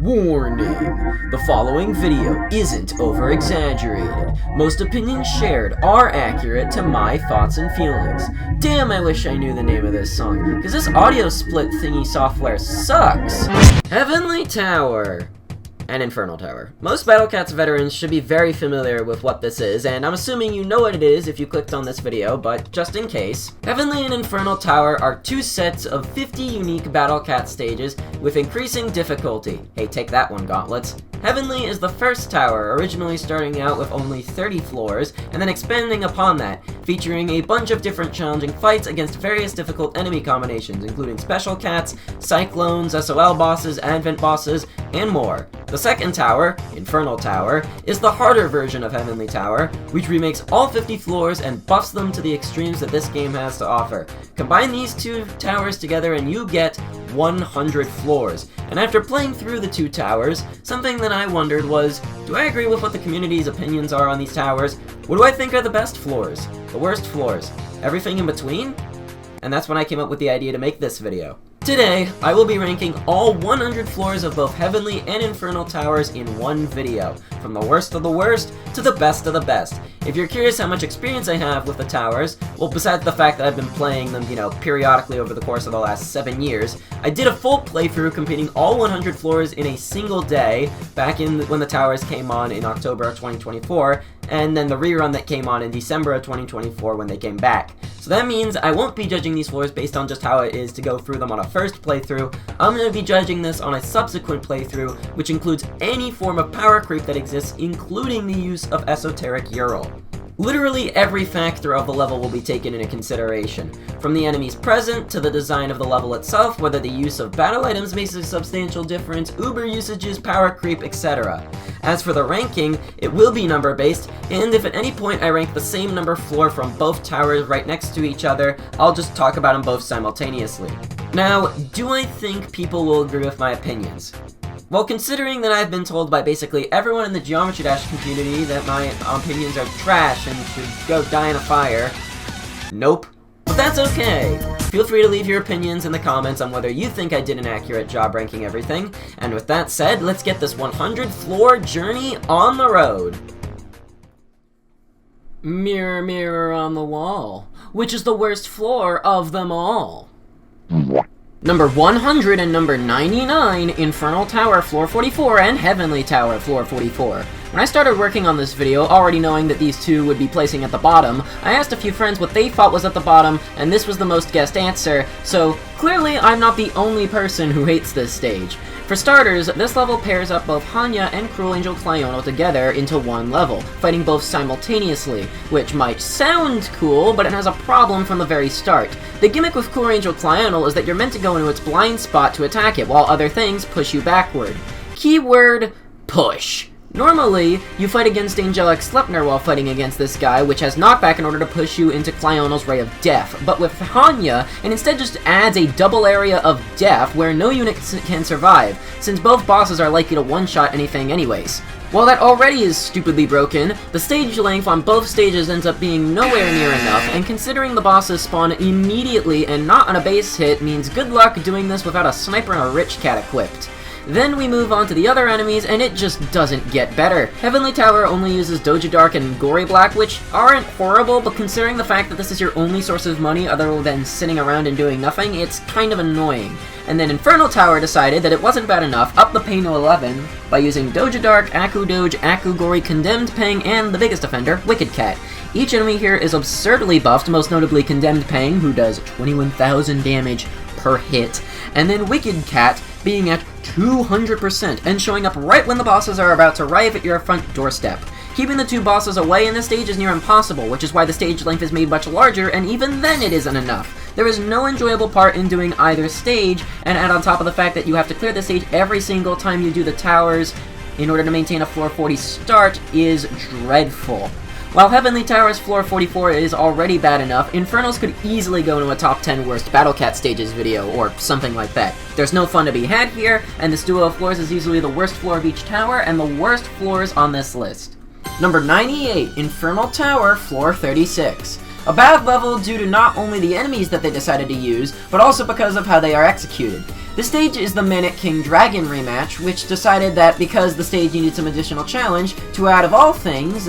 Warning! The following video isn't over-exaggerated. Most opinions shared are accurate to my thoughts and feelings. Damn, I wish I knew the name of this song, because this audio split thingy software sucks! Heavenly Tower and Infernal Tower. Most Battlecats veterans should be very familiar with what this is, and I'm assuming you know what it is if you clicked on this video, but just in case. Heavenly and Infernal Tower are two sets of 50 unique Battlecat stages with increasing difficulty. Hey, take that one, Gauntlets. Heavenly is the first tower, originally starting out with only 30 floors, and then expanding upon that, featuring a bunch of different challenging fights against various difficult enemy combinations, including Special Cats, Cyclones, SOL bosses, Advent bosses, and more. The second tower, Infernal Tower, is the harder version of Heavenly Tower, which remakes all 50 floors and buffs them to the extremes that this game has to offer. Combine these two towers together and you get 100 floors. And after playing through the two towers, something that I wondered was, do I agree with what the community's opinions are on these towers? What do I think are the best floors? The worst floors? Everything in between? And that's when I came up with the idea to make this video. Today, I will be ranking all 100 floors of both Heavenly and Infernal Towers in one video, from the worst of the worst to the best of the best. If you're curious how much experience I have with the towers, well, besides the fact that I've been playing them, periodically over the course of the last 7 years, I did a full playthrough completing all 100 floors in a single day, back when the towers came on in October of 2024, and then the rerun that came on in December of 2024 when they came back. So that means I won't be judging these floors based on just how it is to go through them on a first playthrough. I'm going to be judging this on a subsequent playthrough, which includes any form of power creep that exists, including the use of esoteric Ural. Literally every factor of the level will be taken into consideration, from the enemies present to the design of the level itself, whether the use of battle items makes a substantial difference, uber usages, power creep, etc. As for the ranking, it will be number based, and if at any point I rank the same number floor from both towers right next to each other, I'll just talk about them both simultaneously. Now, do I think people will agree with my opinions? Well, considering that I've been told by basically everyone in the Geometry Dash community that my opinions are trash and should go die in a fire, nope. But that's okay. Feel free to leave your opinions in the comments on whether you think I did an accurate job ranking everything. And with that said, let's get this 100 floor journey on the road. Mirror, mirror on the wall, which is the worst floor of them all? Number 100 and number 99, Infernal Tower Floor 44 and Heavenly Tower Floor 44. When I started working on this video, already knowing that these two would be placing at the bottom, I asked a few friends what they thought was at the bottom, and this was the most guessed answer, so clearly I'm not the only person who hates this stage. For starters, this level pairs up both Hanya and Cruel Angel Cliono together into one level, fighting both simultaneously, which might sound cool, but it has a problem from the very start. The gimmick with Cruel Angel Cliono is that you're meant to go into its blind spot to attack it, while other things push you backward. Keyword, push. Normally, you fight against Angelic Sleipnir while fighting against this guy, which has knockback in order to push you into Cliono's Ray of Death, but with Hanya, it instead just adds a double area of death where no unit can survive, since both bosses are likely to one-shot anything anyways. While that already is stupidly broken, the stage length on both stages ends up being nowhere near enough, and considering the bosses spawn immediately and not on a base hit means good luck doing this without a sniper and a rich cat equipped. Then we move on to the other enemies, and it just doesn't get better. Heavenly Tower only uses Doja Dark and Gory Black, which aren't horrible, but considering the fact that this is your only source of money other than sitting around and doing nothing, it's kind of annoying. And then Infernal Tower decided that it wasn't bad enough, upped the pain to 11, by using Doja Dark, Aku Doge, Aku Gory, Condemned Pang, and the biggest offender, Wicked Cat. Each enemy here is absurdly buffed, most notably Condemned Pang, who does 21,000 damage per hit, and then Wicked Cat being at 200% and showing up right when the bosses are about to arrive at your front doorstep. Keeping the two bosses away in this stage is near impossible, which is why the stage length is made much larger, and even then it isn't enough. There is no enjoyable part in doing either stage, and add on top of the fact that you have to clear the stage every single time you do the towers in order to maintain a floor 40 start is dreadful. While Heavenly Tower's Floor 44 is already bad enough, Infernals could easily go into a top 10 worst Battlecat stages video, or something like that. There's no fun to be had here, and this duo of floors is easily the worst floor of each tower, and the worst floors on this list. Number 98, Infernal Tower Floor 36. A bad level due to not only the enemies that they decided to use, but also because of how they are executed. This stage is the Manic King Dragon rematch, which decided that because the stage needed some additional challenge, to out of all things,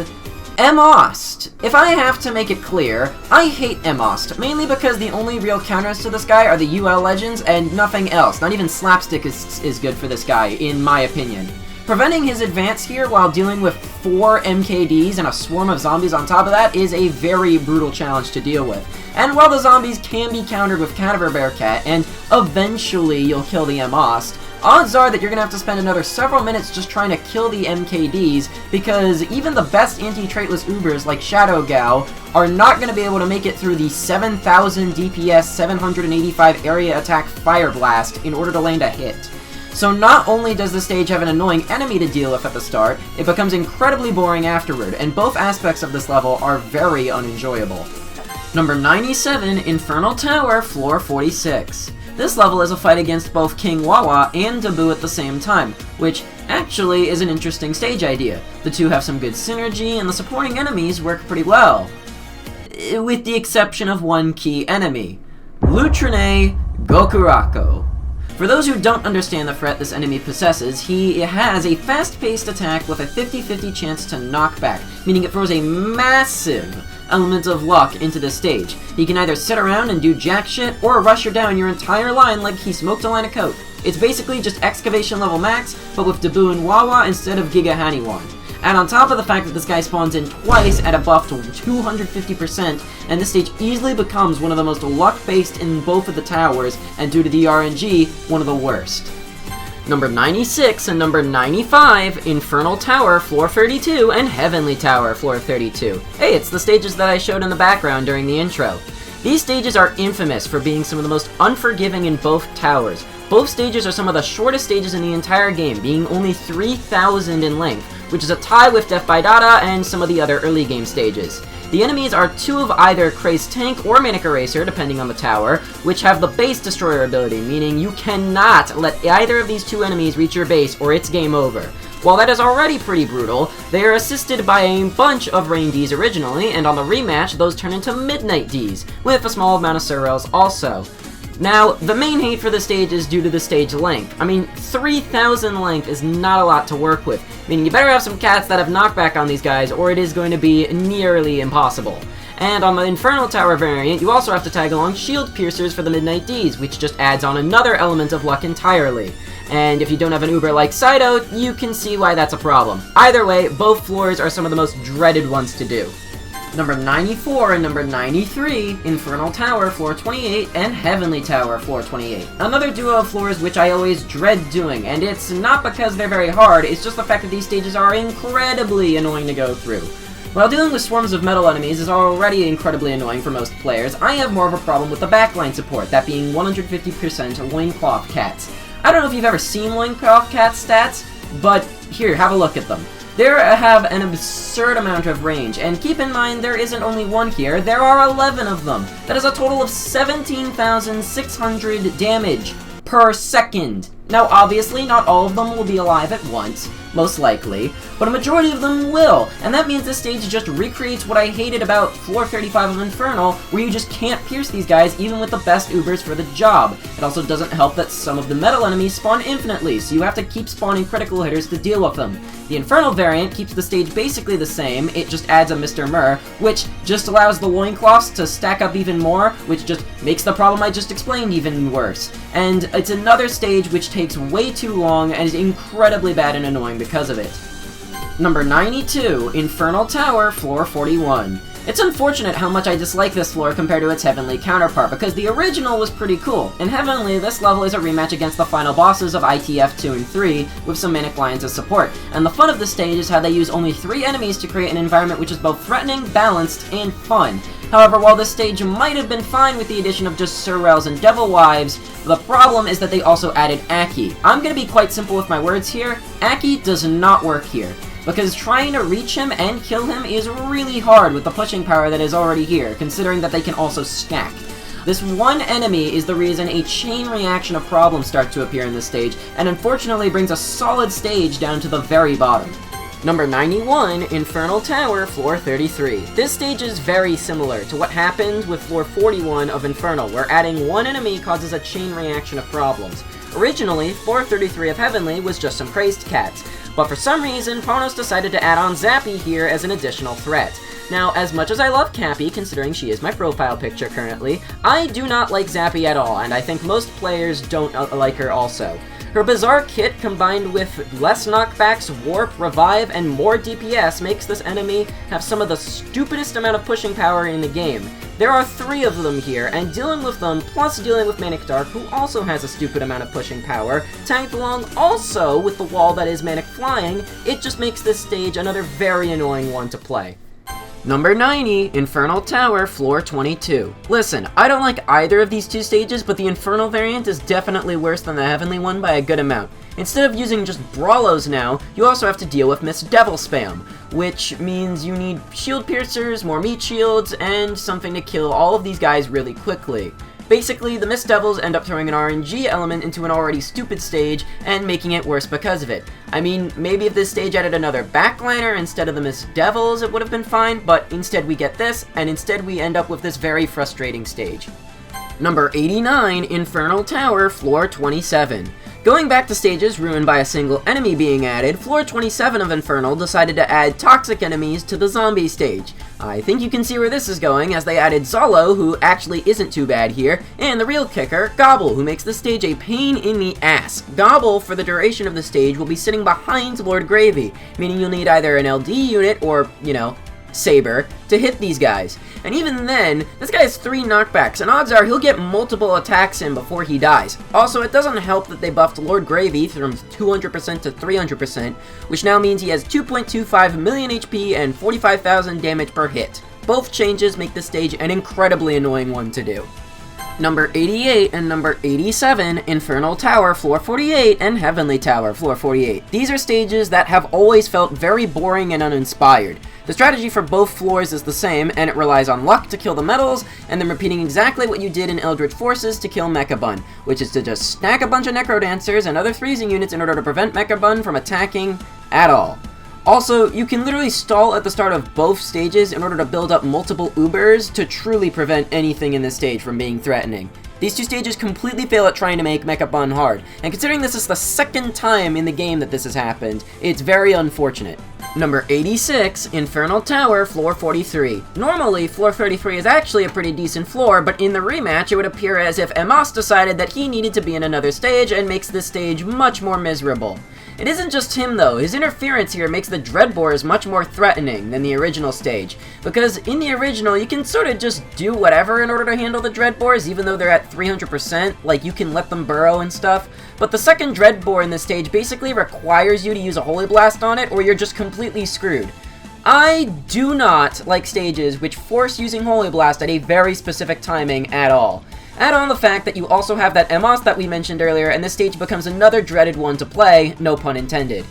Emost. If I have to make it clear, I hate Emost, mainly because the only real counters to this guy are the UL legends and nothing else. Not even Slapstick is good for this guy, in my opinion. Preventing his advance here while dealing with 4 MKDs and a swarm of zombies on top of that is a very brutal challenge to deal with. And while the zombies can be countered with Cadaver Bearcat, and eventually you'll kill the Emost, odds are that you're going to have to spend another several minutes just trying to kill the MKDs, because even the best anti-traitless Ubers like Shadow Gao are not going to be able to make it through the 7,000 DPS 785 area attack Fire Blast in order to land a hit. So not only does the stage have an annoying enemy to deal with at the start, it becomes incredibly boring afterward, and both aspects of this level are very unenjoyable. Number 97, Infernal Tower, Floor 46. This level is a fight against both King Wawa and Dabu at the same time, which actually is an interesting stage idea. The two have some good synergy, and the supporting enemies work pretty well. With the exception of one key enemy, Lutrine Gokurako. For those who don't understand the threat this enemy possesses, he has a fast-paced attack with a 50-50 chance to knock back, meaning it throws a massive element of luck into the stage. He can either sit around and do jack shit, or rush you down your entire line like he smoked a line of coke. It's basically just excavation level max, but with Dabu and Wawa instead of Giga Haniwan. And on top of the fact that this guy spawns in twice at a buff to 250%, and this stage easily becomes one of the most luck-based in both of the towers, and due to the RNG, one of the worst. Number 96 and number 95, Infernal Tower, Floor 32, and Heavenly Tower, Floor 32. Hey, it's the stages that I showed in the background during the intro. These stages are infamous for being some of the most unforgiving in both towers. Both stages are some of the shortest stages in the entire game, being only 3,000 in length, which is a tie with Death by Dada and some of the other early game stages. The enemies are 2 of either Crazed Tank or Manic Eraser, depending on the tower, which have the base destroyer ability, meaning you cannot let either of these 2 enemies reach your base or it's game over. While that is already pretty brutal, they are assisted by a bunch of Rain Ds originally, and on the rematch, those turn into Midnight Ds, with a small amount of Surreals also. Now, the main hate for the stage is due to the stage length. I mean, 3,000 length is not a lot to work with, meaning you better have some cats that have knockback on these guys, or it is going to be nearly impossible. And on the Infernal Tower variant, you also have to tag along Shield Piercers for the Midnight Ds, which just adds on another element of luck entirely. And if you don't have an Uber like Saito, you can see why that's a problem. Either way, both floors are some of the most dreaded ones to do. Number 94 and number 93, Infernal Tower, Floor 28, and Heavenly Tower, Floor 28. Another duo of floors which I always dread doing, and it's not because they're very hard, it's just the fact that these stages are incredibly annoying to go through. While dealing with swarms of metal enemies is already incredibly annoying for most players, I have more of a problem with the backline support, that being 150% Loincloth Cats. I don't know if you've ever seen Loincloth Cat stats, but here, have a look at them. They have an absurd amount of range, and keep in mind there isn't only one here, there are 11 of them. That is a total of 17,600 damage per second. Now obviously not all of them will be alive at once, most likely, but a majority of them will, and that means this stage just recreates what I hated about Floor 35 of Infernal, where you just can't pierce these guys even with the best Ubers for the job. It also doesn't help that some of the metal enemies spawn infinitely, so you have to keep spawning critical hitters to deal with them. The Infernal variant keeps the stage basically the same, it just adds a Mr. Murr, which just allows the loincloths to stack up even more, which just makes the problem I just explained even worse. And it's another stage which takes way too long and is incredibly bad and annoying because of it. Number 92, Infernal Tower, Floor 41. It's unfortunate how much I dislike this floor compared to its Heavenly counterpart, because the original was pretty cool. In Heavenly, this level is a rematch against the final bosses of ITF 2 and 3, with some Manic Lions as support, and the fun of the stage is how they use only 3 enemies to create an environment which is both threatening, balanced, and fun. However, while this stage might have been fine with the addition of just Surreals and Devil Wives, the problem is that they also added Aki. I'm gonna be quite simple with my words here, Aki does not work here, because trying to reach him and kill him is really hard with the pushing power that is already here, considering that they can also stack. This one enemy is the reason a chain reaction of problems start to appear in this stage, and unfortunately brings a solid stage down to the very bottom. Number 91, Infernal Tower, floor 33. This stage is very similar to what happened with floor 41 of Infernal, where adding one enemy causes a chain reaction of problems. Originally, floor 33 of Heavenly was just some crazed cats, but for some reason, Pronos decided to add on Zappy here as an additional threat. Now, as much as I love Cappy, considering she is my profile picture currently, I do not like Zappy at all, and I think most players don't like her also. Her bizarre kit combined with less knockbacks, warp, revive, and more DPS makes this enemy have some of the stupidest amount of pushing power in the game. There are 3 of them here, and dealing with them, plus dealing with Manic Dark, who also has a stupid amount of pushing power, tagged along also with the wall that is Manic Flying, it just makes this stage another very annoying one to play. Number 90, Infernal Tower, floor 22. Listen, I don't like either of these two stages, but the Infernal variant is definitely worse than the Heavenly one by a good amount. Instead of using just Brawlos now, you also have to deal with Miss Devil spam, which means you need shield piercers, more meat shields, and something to kill all of these guys really quickly. Basically, the Miss Devils end up throwing an RNG element into an already stupid stage and making it worse because of it. I mean, maybe if this stage added another backliner instead of the Miss Devils, it would have been fine, but instead we get this, and instead we end up with this very frustrating stage. Number 89, Infernal Tower, floor 27. Going back to stages ruined by a single enemy being added, floor 27 of Infernal decided to add toxic enemies to the zombie stage. I think you can see where this is going, as they added Zolo, who actually isn't too bad here, and the real kicker, Gobble, who makes the stage a pain in the ass. Gobble, for the duration of the stage, will be sitting behind Lord Gravy, meaning you'll need either an LD unit or, Saber to hit these guys. And even then, this guy has 3 knockbacks, and odds are he'll get multiple attacks in before he dies. Also, it doesn't help that they buffed Lord Gravy from 200% to 300%, which now means he has 2.25 million HP and 45,000 damage per hit. Both changes make this stage an incredibly annoying one to do. Number 88 and number 87, Infernal Tower, floor 48, and Heavenly Tower, floor 48. These are stages that have always felt very boring and uninspired. The strategy for both floors is the same, and it relies on luck to kill the metals, and then repeating exactly what you did in Eldritch Forces to kill Mechabun, which is to just stack a bunch of Necrodancers and other freezing units in order to prevent Mechabun from attacking at all. Also, you can literally stall at the start of both stages in order to build up multiple Ubers to truly prevent anything in this stage from being threatening. These two stages completely fail at trying to make Mechabun hard, and considering this is the second time in the game that this has happened, it's very unfortunate. Number 86, Infernal Tower, floor 43. Normally, floor 33 is actually a pretty decent floor, but in the rematch it would appear as if Amos decided that he needed to be in another stage and makes this stage much more miserable. It isn't just him though, his interference here makes the Dreadbores much more threatening than the original stage, because in the original you can sort of just do whatever in order to handle the Dreadbores even though they're at 300%, like you can let them burrow and stuff, but the second Dreadbore in this stage basically requires you to use a Holy Blast on it or you're just completely screwed. I do not like stages which force using Holy Blast at a very specific timing at all. Add on the fact that you also have that Emos that we mentioned earlier, and this stage becomes another dreaded one to play, no pun intended.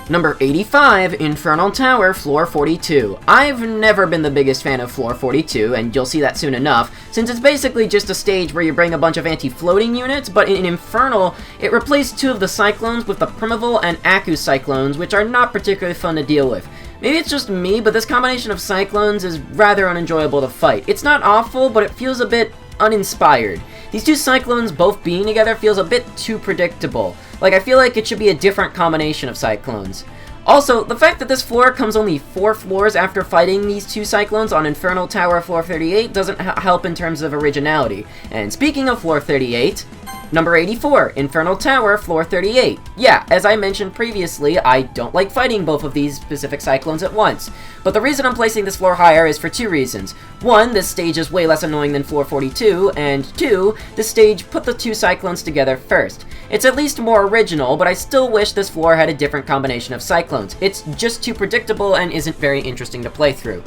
Number 85, Infernal Tower, floor 42. I've never been the biggest fan of floor 42, and you'll see that soon enough, since it's basically just a stage where you bring a bunch of anti-floating units, but in Infernal, it replaced 2 of the Cyclones with the Primeval and Aku Cyclones, which are not particularly fun to deal with. Maybe it's just me, but this combination of Cyclones is rather unenjoyable to fight. It's not awful, but it feels a bit uninspired. These two Cyclones both being together feels a bit too predictable. Like, I feel like it should be a different combination of Cyclones. Also, the fact that this floor comes only 4 floors after fighting these 2 Cyclones on Infernal Tower floor 38 doesn't help in terms of originality. And speaking of floor 38, number 84, Infernal Tower, floor 38. Yeah, as I mentioned previously, I don't like fighting both of these specific Cyclones at once. But the reason I'm placing this floor higher is for 2 reasons. 1, this stage is way less annoying than floor 42, and 2, this stage put the 2 Cyclones together first. It's at least more original, but I still wish this floor had a different combination of Cyclones. It's just too predictable and isn't very interesting to play through.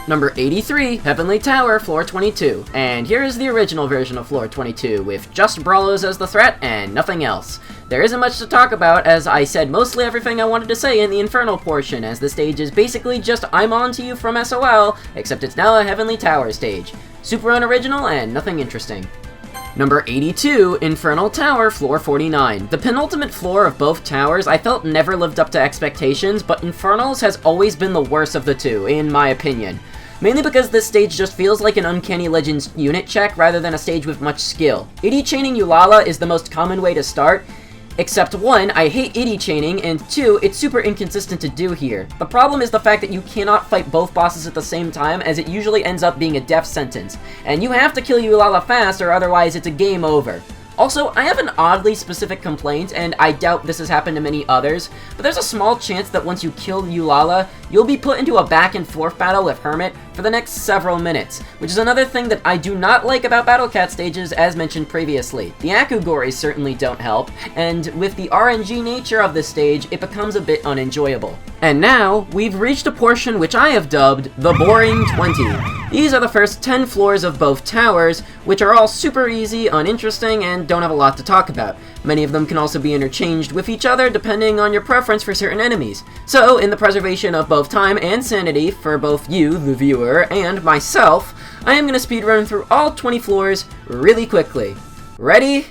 Number 83, Heavenly Tower, floor 22. And here is the original version of floor 22, with just Brawlos as the threat and nothing else. There isn't much to talk about, as I said mostly everything I wanted to say in the Infernal portion, as the stage is basically just I'm on to you from SOL, except it's now a Heavenly Tower stage. Super unoriginal and nothing interesting. Number 82, Infernal Tower, floor 49. The penultimate floor of both towers I felt never lived up to expectations, but Infernal's has always been the worst of the two, in my opinion. Mainly because this stage just feels like an Uncanny Legends unit check rather than a stage with much skill. Iddy chaining Eulala is the most common way to start, except 1, I hate Iddy chaining, and 2, it's super inconsistent to do here. The problem is the fact that you cannot fight both bosses at the same time, as it usually ends up being a death sentence. And you have to kill Eulala fast, or otherwise it's a game over. Also, I have an oddly specific complaint, and I doubt this has happened to many others, but there's a small chance that once you kill Eulala, you'll be put into a back and forth battle with Hermit for the next several minutes, which is another thing that I do not like about Battle Cat stages as mentioned previously. The Akugoris certainly don't help, and with the RNG nature of this stage, it becomes a bit unenjoyable. And now, we've reached a portion which I have dubbed the Boring 20. These are the first 10 floors of both towers, which are all super easy, uninteresting, and don't have a lot to talk about. Many of them can also be interchanged with each other depending on your preference for certain enemies. So, in the preservation of both time and sanity for both you, the viewer, and myself, I am going to speedrun through all 20 floors really quickly. Ready?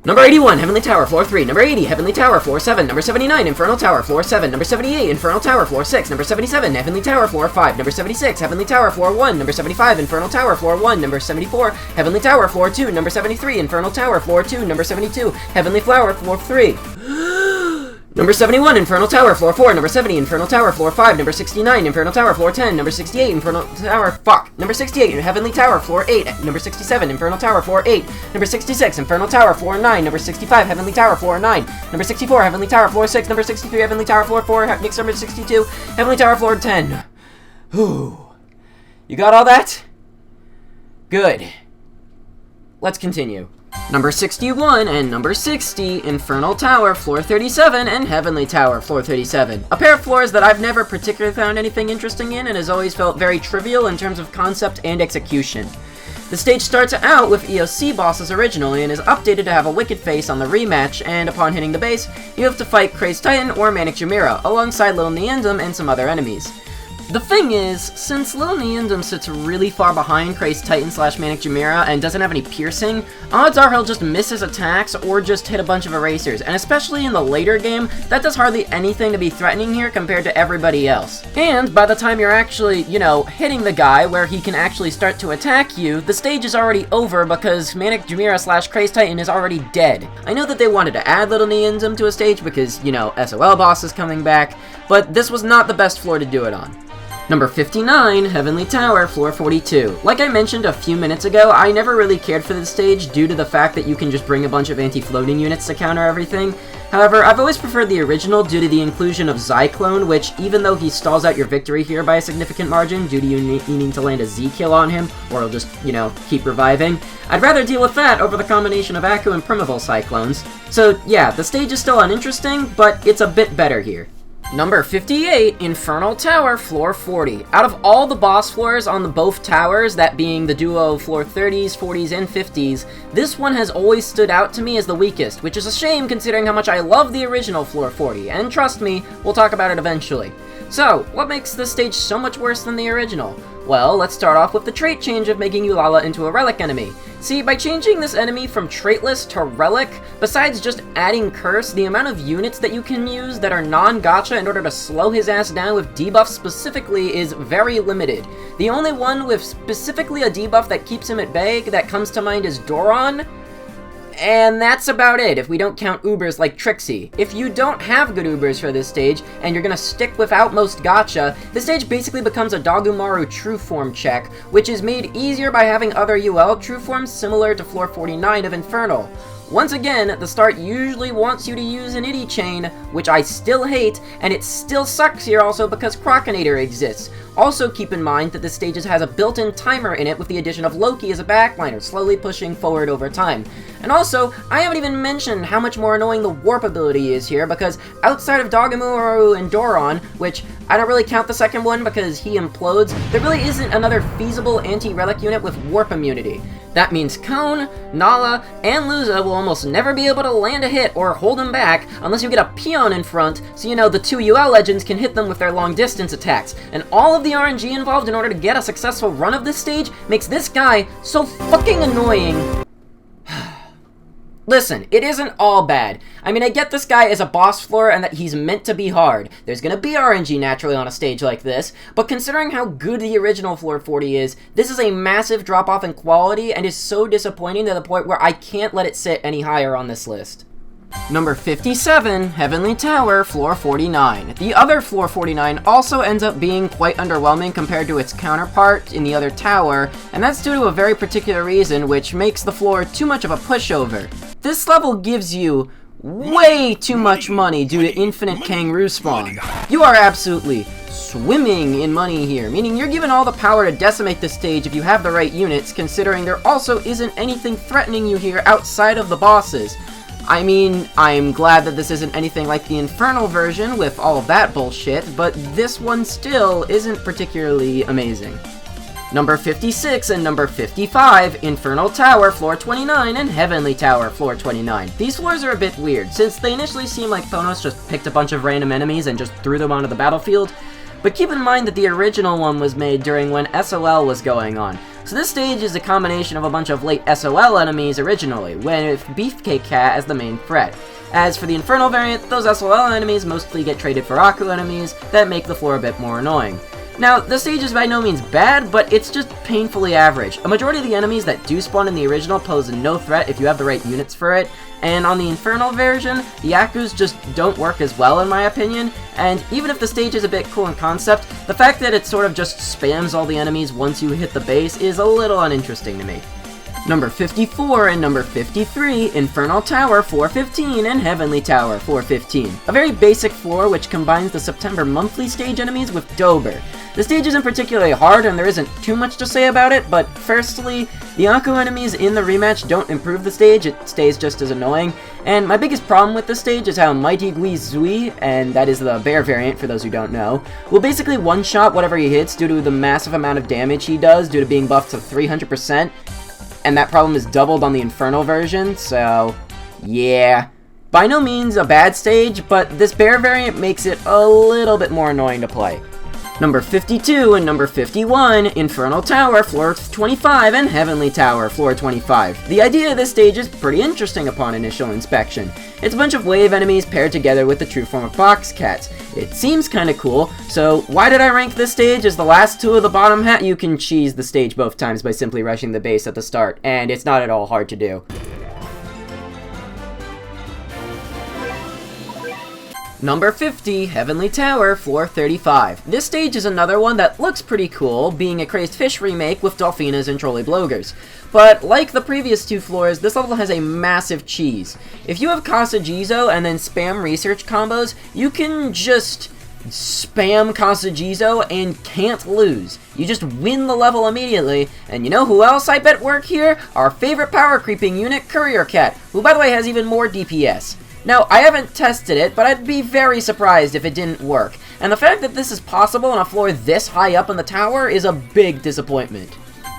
Number 81, Heavenly Tower, floor 3. Number 80, Heavenly Tower, floor 7. Number 79, Infernal Tower, floor 7. Number 78, Infernal Tower, floor 6. Number 77, Heavenly Tower, floor 5. Number 76, Heavenly Tower, floor 1. Number 75, Infernal Tower, floor 1. Number 74, Heavenly Tower, floor 2. Number 73, Infernal Tower, floor 2. Number 72, Heavenly Flower, floor 3. Number 71, Infernal Tower, floor 4. Number 70, Infernal Tower, floor 5. Number 69, Infernal Tower, floor 10. Number 68, Infernal Tower, Number 68, Heavenly Tower, floor 8. Number 67, Infernal Tower, floor 8. Number 66, Infernal Tower, floor 9. Number 65, Heavenly Tower, floor 9. Number 64, Heavenly Tower, floor 6. Number 63, Heavenly Tower, floor 4. Next, number 62, Heavenly Tower, floor 10. Whew. You got all that? Good. Let's continue. Number 61 and number 60, Infernal Tower, floor 37, and Heavenly Tower, floor 37. A pair of floors that I've never particularly found anything interesting in and has always felt very trivial in terms of concept and execution. The stage starts out with EOC bosses originally and is updated to have a Wicked Face on the rematch, and upon hitting the base, you have to fight Crazed Titan or Manic Chimera, alongside Lil Neendum and some other enemies. The thing is, since Lil Neendum sits really far behind Crazed Titan / Manic Chimera and doesn't have any piercing, odds are he'll just miss his attacks or just hit a bunch of erasers, and especially in the later game, that does hardly anything to be threatening here compared to everybody else. And by the time you're actually, hitting the guy where he can actually start to attack you, the stage is already over because Manic Chimera / Crazed Titan is already dead. I know that they wanted to add Lil Neendum to a stage because, SOL boss is coming back, but this was not the best floor to do it on. Number 59, Heavenly Tower, floor 42. Like I mentioned a few minutes ago, I never really cared for this stage due to the fact that you can just bring a bunch of anti-floating units to counter everything. However, I've always preferred the original due to the inclusion of Zyklone, which, even though he stalls out your victory here by a significant margin due to you needing to land a Z-kill on him, or he'll just, keep reviving, I'd rather deal with that over the combination of Aku and Primevole Cyclones. So yeah, the stage is still uninteresting, but it's a bit better here. Number 58, Infernal Tower, floor 40. Out of all the boss floors on both towers, that being the duo of floor 30s, 40s, and 50s, this one has always stood out to me as the weakest, which is a shame considering how much I love the original floor 40, and trust me, we'll talk about it eventually. So, what makes this stage so much worse than the original? Well, let's start off with the trait change of making Eulala into a relic enemy. See, by changing this enemy from traitless to relic, besides just adding curse, the amount of units that you can use that are non-gacha in order to slow his ass down with debuffs specifically is very limited. The only one with specifically a debuff that keeps him at bay that comes to mind is Doron, and that's about it if we don't count Ubers like Trixie. If you don't have good Ubers for this stage, and you're gonna stick with Outmost Gacha, this stage basically becomes a Dogumaru True Form check, which is made easier by having other UL True Forms similar to floor 49 of Infernal. Once again, the start usually wants you to use an Iddy chain, which I still hate, and it still sucks here also because Crocinator exists. Also keep in mind that this stage has a built-in timer in it with the addition of Loki as a backliner, slowly pushing forward over time. And also, I haven't even mentioned how much more annoying the warp ability is here, because outside of Dogumaru and Doron, which I don't really count the second one because he implodes, there really isn't another feasible anti-relic unit with warp immunity. That means Cone, Nala, and Luza will almost never be able to land a hit or hold them back unless you get a peon in front, so you know the two UL legends can hit them with their long distance attacks. And all of the RNG involved in order to get a successful run of this stage makes this guy so fucking annoying. Listen, it isn't all bad. I mean, I get this guy is a boss floor and that he's meant to be hard. There's gonna be RNG naturally on a stage like this, but considering how good the original Floor 40 is, this is a massive drop-off in quality and is so disappointing to the point where I can't let it sit any higher on this list. Number 57, Heavenly Tower, Floor 49. The other Floor 49 also ends up being quite underwhelming compared to its counterpart in the other tower, and that's due to a very particular reason which makes the floor too much of a pushover. This level gives you way too much money due to infinite kangaroo spawn. You are absolutely swimming in money here, meaning you're given all the power to decimate the stage if you have the right units, considering there also isn't anything threatening you here outside of the bosses. I mean, I'm glad that this isn't anything like the Infernal version with all of that bullshit, but this one still isn't particularly amazing. Number 56 and number 55, Infernal Tower, Floor 29, and Heavenly Tower, Floor 29. These floors are a bit weird, since they initially seem like Thonos just picked a bunch of random enemies and just threw them onto the battlefield, but keep in mind that the original one was made during when SOL was going on. So this stage is a combination of a bunch of late SOL enemies originally, with Beefcake Cat as the main threat. As for the Infernal variant, those SOL enemies mostly get traded for Aku enemies that make the floor a bit more annoying. Now, the stage is by no means bad, but it's just painfully average. A majority of the enemies that do spawn in the original pose no threat if you have the right units for it, and on the Infernal version, the Akus just don't work as well in my opinion, and even if the stage is a bit cool in concept, the fact that it sort of just spams all the enemies once you hit the base is a little uninteresting to me. Number 54 and number 53, Infernal Tower, Floor 15, and Heavenly Tower, Floor 15. A very basic floor which combines the September monthly stage enemies with Dober. The stage isn't particularly hard and there isn't too much to say about it, but firstly, the Aku enemies in the rematch don't improve the stage, it stays just as annoying, and my biggest problem with the stage is how Mighty Gui Zui, and that is the bear variant for those who don't know, will basically one-shot whatever he hits due to the massive amount of damage he does due to being buffed to 300%, and that problem is doubled on the Infernal version, so yeah. By no means a bad stage, but this bear variant makes it a little bit more annoying to play. Number 52 and number 51, Infernal Tower, Floor 25, and Heavenly Tower, Floor 25. The idea of this stage is pretty interesting upon initial inspection. It's a bunch of wave enemies paired together with the true form of box cats. It seems kinda cool, so why did I rank this stage as the last two of the bottom half? You can cheese the stage both times by simply rushing the base at the start, and it's not at all hard to do. Number 50, Heavenly Tower, Floor 35. This stage is another one that looks pretty cool, being a Crazed Fish remake with Dolphinas and Trolley Blogers. But like the previous two floors, this level has a massive cheese. If you have Kasajizo and then spam research combos, you can just spam Kasajizo and can't lose. You just win the level immediately, and you know who else I bet work here? Our favorite power creeping unit, Courier Cat, who by the way has even more DPS. Now, I haven't tested it, but I'd be very surprised if it didn't work, and the fact that this is possible on a floor this high up in the tower is a big disappointment.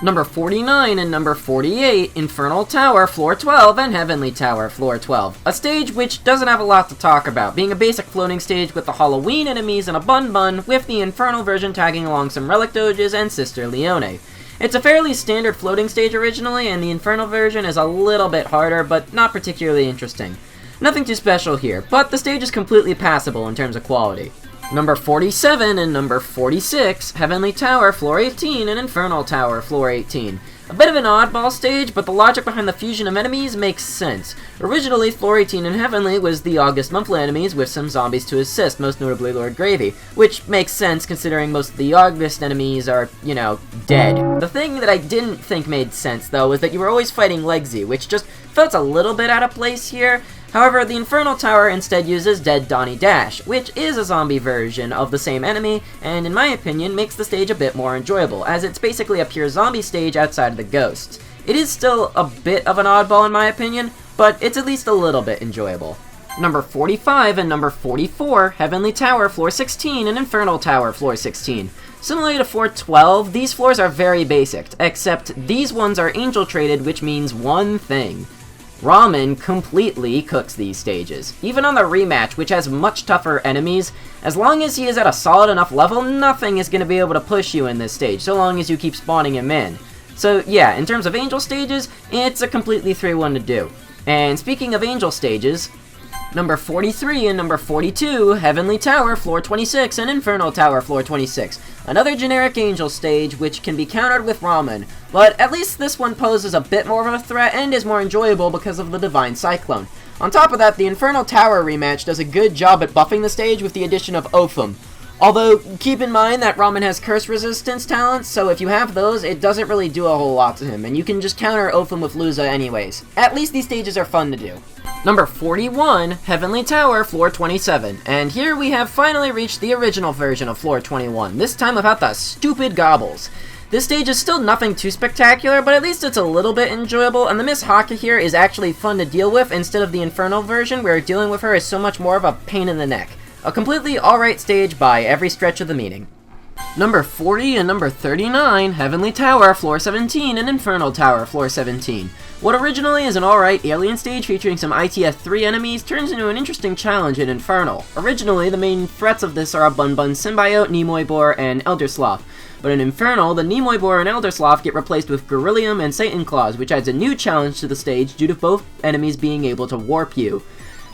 Number 49 and number 48, Infernal Tower, Floor 12, and Heavenly Tower, Floor 12. A stage which doesn't have a lot to talk about, being a basic floating stage with the Halloween enemies and a bun, with the Infernal version tagging along some Relic Doges and Sister Leone. It's a fairly standard floating stage originally, and the Infernal version is a little bit harder, but not particularly interesting. Nothing too special here, but the stage is completely passable in terms of quality. Number 47 and number 46, Heavenly Tower, Floor 18, and Infernal Tower, Floor 18. A bit of an oddball stage, but the logic behind the fusion of enemies makes sense. Originally, Floor 18 and Heavenly was the August monthly enemies with some zombies to assist, most notably Lord Gravy, which makes sense considering most of the August enemies are, you know, dead. The thing that I didn't think made sense, though, was that you were always fighting Legsy, which just felt a little bit out of place here. However, the Infernal Tower instead uses Dead Donnie Dash, which is a zombie version of the same enemy, and in my opinion makes the stage a bit more enjoyable, as it's basically a pure zombie stage outside of the ghosts. It is still a bit of an oddball in my opinion, but it's at least a little bit enjoyable. Number 45 and number 44, Heavenly Tower, floor 16, and Infernal Tower, floor 16. Similarly to floor 12, these floors are very basic, except these ones are angel traded, which means one thing. Ramen completely cooks these stages. Even on the rematch, which has much tougher enemies, as long as he is at a solid enough level, nothing is going to be able to push you in this stage, so long as you keep spawning him in. So yeah, in terms of angel stages, it's a completely 3-1 to do. And speaking of angel stages, number 43 and number 42, Heavenly Tower, floor 26, and Infernal Tower, floor 26. Another generic angel stage, which can be countered with Ramen, but at least this one poses a bit more of a threat and is more enjoyable because of the Divine Cyclone. On top of that, the Infernal Tower rematch does a good job at buffing the stage with the addition of Ophim. Although, keep in mind that Ramen has curse resistance talents, so if you have those, it doesn't really do a whole lot to him, and you can just counter Ophim with Luza anyways. At least these stages are fun to do. Number 41, Heavenly Tower, floor 27. And here we have finally reached the original version of floor 21, this time without the stupid gobbles. This stage is still nothing too spectacular, but at least it's a little bit enjoyable, and the Miss Haka here is actually fun to deal with instead of the Infernal version, where dealing with her is so much more of a pain in the neck. A completely alright stage by every stretch of the meaning. Number 40 and number 39, Heavenly Tower, floor 17, and Infernal Tower, floor 17. What originally is an alright alien stage featuring some ITF-3 enemies turns into an interesting challenge in Infernal. Originally, the main threats of this are a Bun Bun Symbiote, Nimoy Boar, and Elder Sloth. But in Infernal, the Nimoy Boar and Elder Sloth get replaced with Gorillium and Satan Claws, which adds a new challenge to the stage due to both enemies being able to warp you.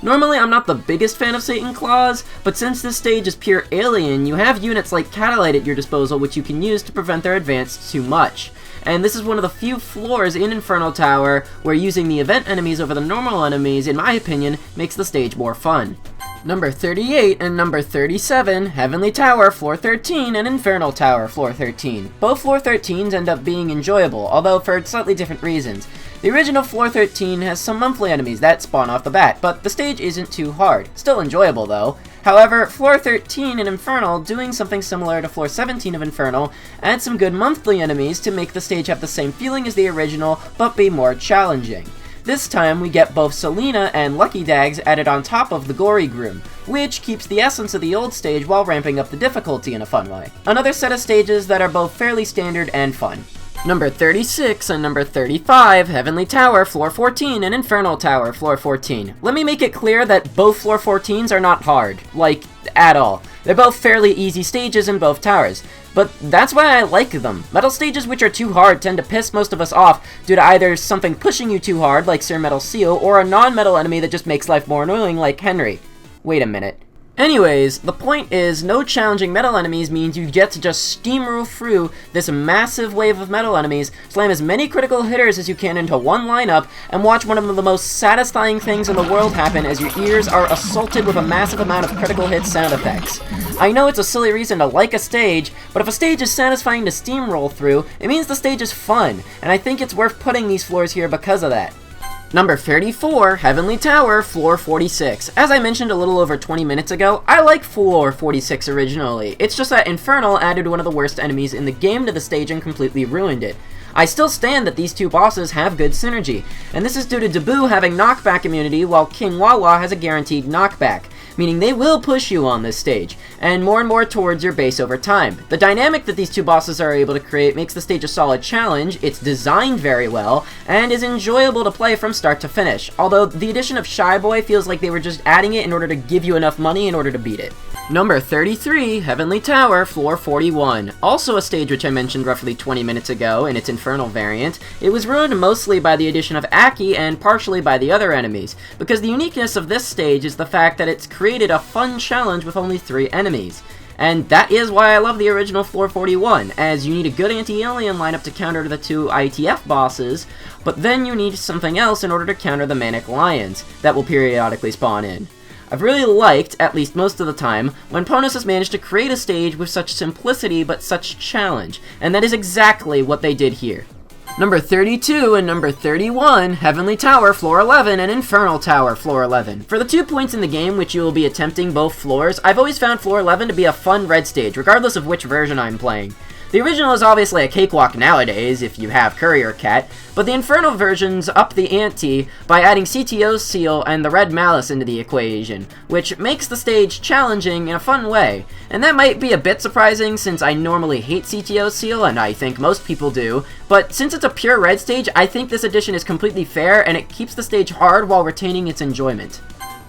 Normally, I'm not the biggest fan of Satan Claws, but since this stage is pure alien, you have units like Catalyte at your disposal which you can use to prevent their advance too much. And this is one of the few floors in Infernal Tower where using the event enemies over the normal enemies, in my opinion, makes the stage more fun. Number 38 and number 37, Heavenly Tower, floor 13, and Infernal Tower, floor 13. Both floor 13s end up being enjoyable, although for slightly different reasons. The original floor 13 has some monthly enemies that spawn off the bat, but the stage isn't too hard. Still enjoyable though. However, floor 13 in Infernal, doing something similar to floor 17 of Infernal, adds some good monthly enemies to make the stage have the same feeling as the original, but be more challenging. This time, we get both Selena and Lucky Dags added on top of the Gory Groom, which keeps the essence of the old stage while ramping up the difficulty in a fun way. Another set of stages that are both fairly standard and fun. Number 36 and number 35, Heavenly Tower, floor 14, and Infernal Tower, floor 14. Let me make it clear that both floor 14s are not hard, like, at all. They're both fairly easy stages in both towers, but that's why I like them. Metal stages which are too hard tend to piss most of us off due to either something pushing you too hard, like Sir Metal Seal, or a non-metal enemy that just makes life more annoying, like Henry. Wait a minute. Anyways, the point is, no challenging metal enemies means you get to just steamroll through this massive wave of metal enemies, slam as many critical hitters as you can into one lineup, and watch one of the most satisfying things in the world happen as your ears are assaulted with a massive amount of critical hit sound effects. I know it's a silly reason to like a stage, but if a stage is satisfying to steamroll through, it means the stage is fun, and I think it's worth putting these floors here because of that. Number 34, Heavenly Tower, floor 46. As I mentioned a little over 20 minutes ago, I like floor 46 originally. It's just that Infernal added one of the worst enemies in the game to the stage and completely ruined it. I still stand that these two bosses have good synergy, and this is due to Dabu having knockback immunity while King Wawa has a guaranteed knockback, meaning they will push you on this stage, and more towards your base over time. The dynamic that these two bosses are able to create makes the stage a solid challenge, it's designed very well, and is enjoyable to play from start to finish, although the addition of Shy Boy feels like they were just adding it in order to give you enough money in order to beat it. Number 33, Heavenly Tower, floor 41. Also a stage which I mentioned roughly 20 minutes ago in its Infernal variant. It was ruined mostly by the addition of Aki and partially by the other enemies, because the uniqueness of this stage is the fact that it's created a fun challenge with only 3 enemies. And that is why I love the original floor 41, as you need a good anti-alien lineup to counter the 2 ITF bosses, but then you need something else in order to counter the Manic Lions that will periodically spawn in. I've really liked, at least most of the time, when Ponus has managed to create a stage with such simplicity but such challenge, and that is exactly what they did here. Number 32 and number 31, Heavenly Tower, floor 11, and Infernal Tower, floor 11. For the 2 points in the game which you will be attempting both floors, I've always found floor 11 to be a fun red stage, regardless of which version I'm playing. The The original is obviously a cakewalk nowadays if you have Courier Cat, but the Infernal versions up the ante by adding CTO Seal and the Red Malice into the equation, which makes the stage challenging in a fun way. And that might be a bit surprising since I normally hate CTO Seal, and I think most people do, but since it's a pure red stage, I think this addition is completely fair and it keeps the stage hard while retaining its enjoyment.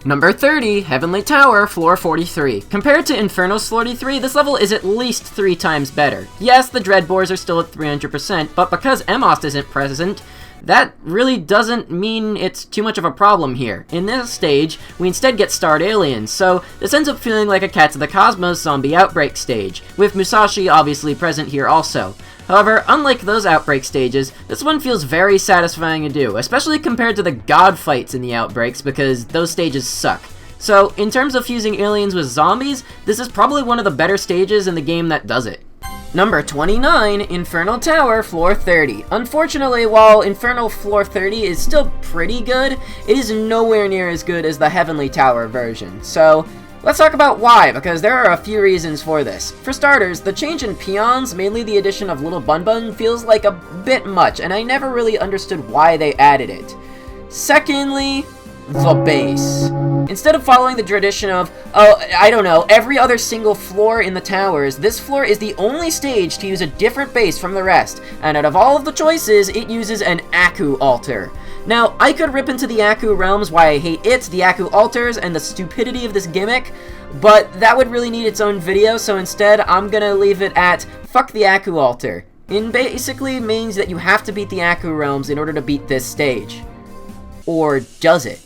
Number 30, Heavenly Tower, floor 43. Compared to Infernal's 43, this level is at least 3 times better. Yes, the Dreadbores are still at 300%, but because Emost isn't present, that really doesn't mean it's too much of a problem here. In this stage, we instead get Starred Aliens, so this ends up feeling like a Cats of the Cosmos zombie outbreak stage, with Musashi obviously present here also. However, unlike those Outbreak stages, this one feels very satisfying to do, especially compared to the god fights in the Outbreaks, because those stages suck. So, in terms of fusing aliens with zombies, this is probably one of the better stages in the game that does it. Number 29, Infernal Tower, floor 30. Unfortunately, while Infernal floor 30 is still pretty good, it is nowhere near as good as the Heavenly Tower version, so let's talk about why, because there are a few reasons for this. For starters, the change in peons, mainly the addition of Little Bun Bun, feels like a bit much, and I never really understood why they added it. Secondly, the base. Instead of following the tradition of, every other single floor in the towers, this floor is the only stage to use a different base from the rest, and out of all of the choices, it uses an Aku altar. Now, I could rip into the Aku realms why I hate it, the Aku altars, and the stupidity of this gimmick, but that would really need its own video, so instead I'm gonna leave it at fuck the Aku altar. It basically means that you have to beat the Aku realms in order to beat this stage. Or does it?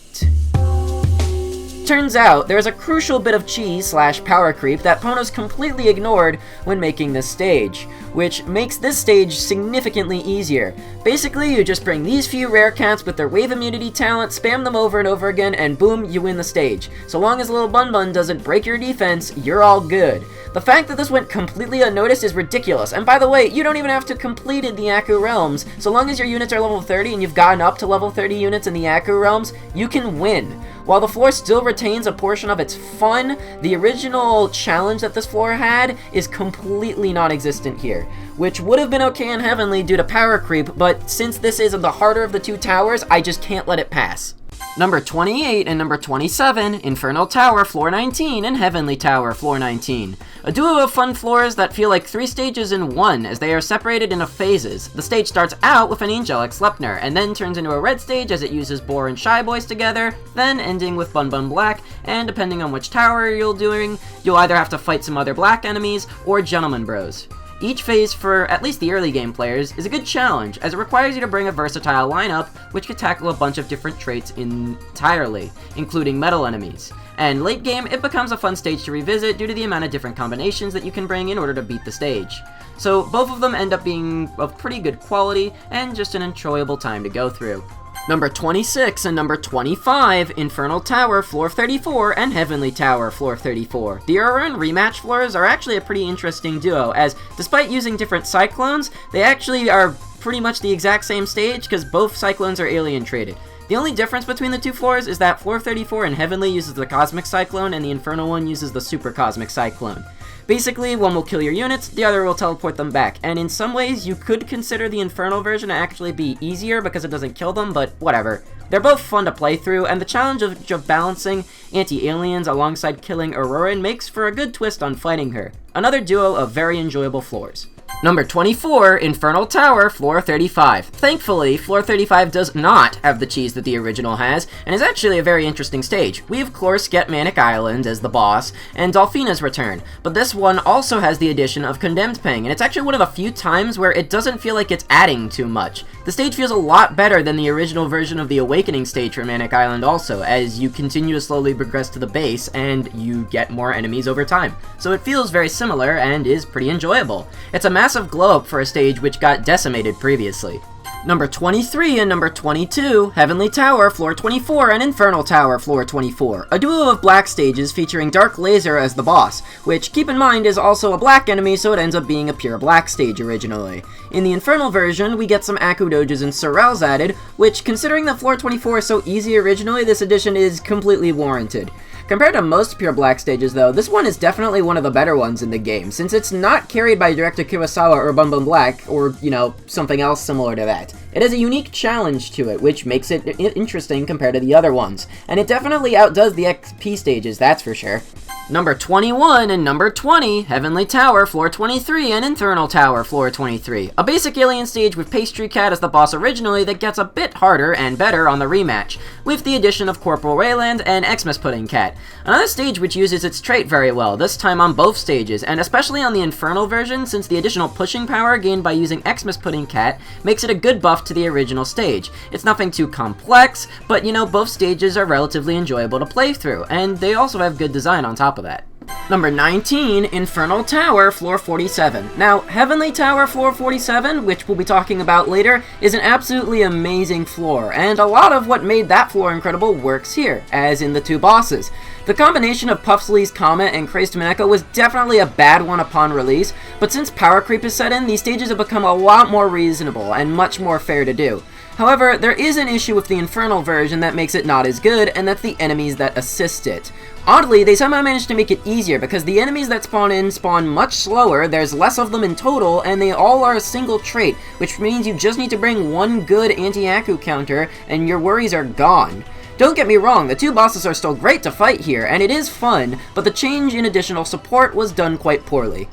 Turns out, there's a crucial bit of cheese/power creep that Ponos completely ignored when making this stage, which makes this stage significantly easier. Basically, you just bring these few rare cats with their wave immunity talent, spam them over and over again, and boom, you win the stage. So long as Little Bun Bun doesn't break your defense, you're all good. The fact that this went completely unnoticed is ridiculous, and by the way, you don't even have to complete the Aku realms. So long as your units are level 30 and you've gotten up to level 30 units in the Aku realms, you can win. While the floor still retains a portion of its fun, the original challenge that this floor had is completely non-existent here, which would have been okay in Heavenly due to power creep, but since this is the harder of the two towers, I just can't let it pass. Number 28 and number 27, Infernal Tower, floor 19, and Heavenly Tower, floor 19. A duo of fun floors that feel like 3 stages in one, as they are separated into phases. The stage starts out with an Angelic Sleipnir, and then turns into a red stage as it uses Boar and Shy Boys together, then ending with Bun Bun Black, and depending on which tower you're doing, you'll either have to fight some other black enemies, or Gentleman Bros. Each phase, for at least the early game players, is a good challenge, as it requires you to bring a versatile lineup, which can tackle a bunch of different traits entirely, including metal enemies. And late game, it becomes a fun stage to revisit due to the amount of different combinations that you can bring in order to beat the stage. So both of them end up being of pretty good quality, and just an enjoyable time to go through. Number 26 and number 25, Infernal Tower, floor 34, and Heavenly Tower, floor 34. The Urun rematch floors are actually a pretty interesting duo, as despite using different cyclones, they actually are pretty much the exact same stage, because both cyclones are alien traded. The only difference between the two floors is that floor 34 in Heavenly uses the Cosmic Cyclone, and the Infernal one uses the Super Cosmic Cyclone. Basically, one will kill your units, the other will teleport them back, and in some ways, you could consider the Infernal version to actually be easier because it doesn't kill them, but whatever. They're both fun to play through, and the challenge of balancing anti-aliens alongside killing Auroran makes for a good twist on fighting her. Another duo of very enjoyable floors. Number 24, Infernal Tower, floor 35. Thankfully, floor 35 does not have the cheese that the original has, and is actually a very interesting stage. We of course get Manic Island as the boss, and Dolphina's return, but this one also has the addition of Condemned Pang, and it's actually one of the few times where it doesn't feel like it's adding too much. The stage feels a lot better than the original version of the Awakening stage for Manic Island also, as you continue to slowly progress to the base, and you get more enemies over time. So it feels very similar, and is pretty enjoyable. It's a massive glow up for a stage which got decimated previously. Number 23 and number 22, Heavenly Tower, floor 24, and Infernal Tower, floor 24. A duo of black stages featuring Dark Laser as the boss, which, keep in mind, is also a black enemy, so it ends up being a pure black stage originally. In the Infernal version, we get some Aku Doges and Sorels added, which, considering that floor 24 is so easy originally, this addition is completely warranted. Compared to most Pure Black stages though, this one is definitely one of the better ones in the game, since it's not carried by director Kurosawa or Bum Bum Black, or, you know, something else similar to that. It has a unique challenge to it, which makes it interesting compared to the other ones, and it definitely outdoes the XP stages, that's for sure. Number 21 and number 20, Heavenly Tower, Floor 23, and Infernal Tower, Floor 23. A basic alien stage with Pastry Cat as the boss originally that gets a bit harder and better on the rematch, with the addition of Corporal Rayland and Xmas Pudding Cat. Another stage which uses its trait very well, this time on both stages, and especially on the Infernal version, since the additional pushing power gained by using Xmas Pudding Cat makes it a good buff to the original stage. It's nothing too complex, but you know, both stages are relatively enjoyable to play through, and they also have good design on top of that. Number 19, Infernal Tower, Floor 47. Now, Heavenly Tower, Floor 47, which we'll be talking about later, is an absolutely amazing floor, and a lot of what made that floor incredible works here, as in the two bosses. The combination of Puffsley's Comet and Crazed Mineko was definitely a bad one upon release, but since power creep is set in, these stages have become a lot more reasonable and much more fair to do. However, there is an issue with the Infernal version that makes it not as good, and that's the enemies that assist it. Oddly, they somehow managed to make it easier because the enemies that spawn in spawn much slower, there's less of them in total, and they all are a single trait, which means you just need to bring one good anti-Aku counter and your worries are gone. Don't get me wrong, the two bosses are still great to fight here, and it is fun, but the change in additional support was done quite poorly.